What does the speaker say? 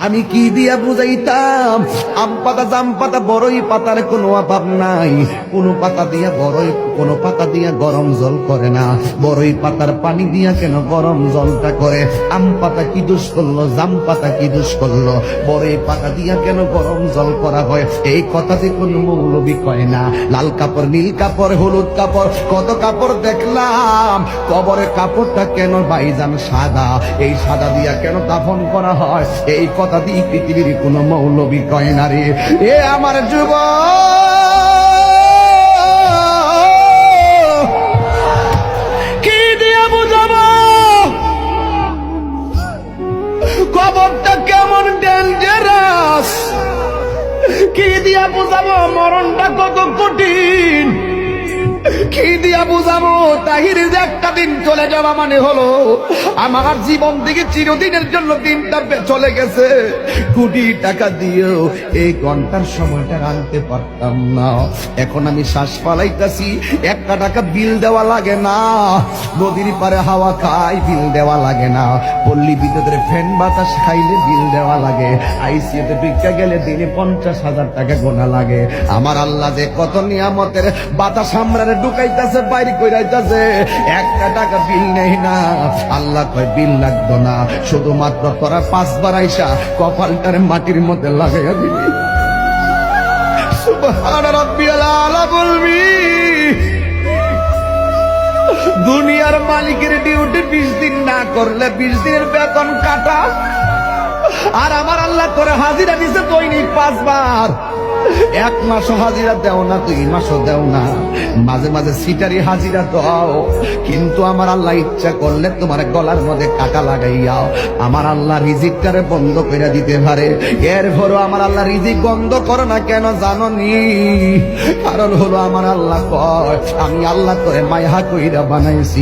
আমি কি দিয়া বুঝাইতাম? আম পাতা, জাম পাতা, বড়ই পাতার কোনো অভাব নাই। কোনো পাতা দিয়া বড়ই, কোনো পাতা দিয়া গরম জল করে না। বড়ই পাতার পানি দিয়া কেন গরম জলটা করে? আম পাতা কি দোষ করলো? জাম পাতা কি দোষ করলো? বড়ই পাতা দিয়া কেন গরম জল করা হয়? এই কথা যে কোনো মৌলবি কয় না। লাল কাপড়, নীল কাপড়, হলুদ কাপড়, কত কাপড় দেখলাম। কবরের কাপড়টা কেন ভাইজান সাদা? এই সাদা দিয়া কেন দাফন করা হয়? এই কথা দিয়ে পৃথিবীর কোন মৌলবি কয় না রে। এ আমার যুবক, কি দিয়া বুঝাবো কবরটা কেমন ডেঞ্জারাস? কি দিয়া বুঝাবো মরণটা কত কঠিন? কি দিয়া বুঝাবো তাহির যে একটা দিন চলে যাওয়া মানে হলো আমার জীবন থেকে চিরদিনের জন্য দিনটা চলে গেছে। কোটি টাকা দিয়েও এই ঘন্টার সময়টা আনতে পারতাম না। এখন আমি শ্বাস ফালাইতাছি, একটা টাকা বিল দেওয়া লাগে না। নদীর পারে হাওয়া খাই, বিল দেওয়া লাগে না। পল্লী বিদ্যুতের ফ্যান বাতাস খাইলে বিল দেওয়া লাগে। আইসিইউতে ভিক্ষা গেলে দিনে 50,000 টাকা গোনা লাগে। আমার আল্লাহ যে কত নিয়ামতের বাতাস আমরারে ঢুকাইতেছে, বাইরে কইরাইতেছে, একটা টাকা বিল নেই না। আল্লাহ কয় বিল লাগতো না, শুধুমাত্র তোরা 5 বার আইসা কপালটার মাটির মধ্যে লাগাইয়া দিবি। সুবহান রাব্বিয়াল আলা বলবি। দুনিয়ার মালিকের ডিউটি 20 দিন না করলে 20 দিনের বেতন কাটা। আর আমার আল্লাহ করে হাজিরা দিছে দৈনিক 5 বার। 1 মাসও হাজিরা দেও না, 2 মাসও দেও না, মাঝে মাঝে সিটারি হাজিরা দাও। কিন্তু আমার আল্লাহ ইচ্ছা করলে তোমার গলার মধ্যে কাটা লাগাইয়াও আমার আল্লাহ রিজিকটারে বন্ধ করে দিতে পারে। এরপরও আমার আল্লাহ রিজিক বন্ধ করো না কেন জানো নি? কারণ হলো আমার আল্লাহ কয় আমি আল্লাহ করে মায়া কইরা বানাইছি।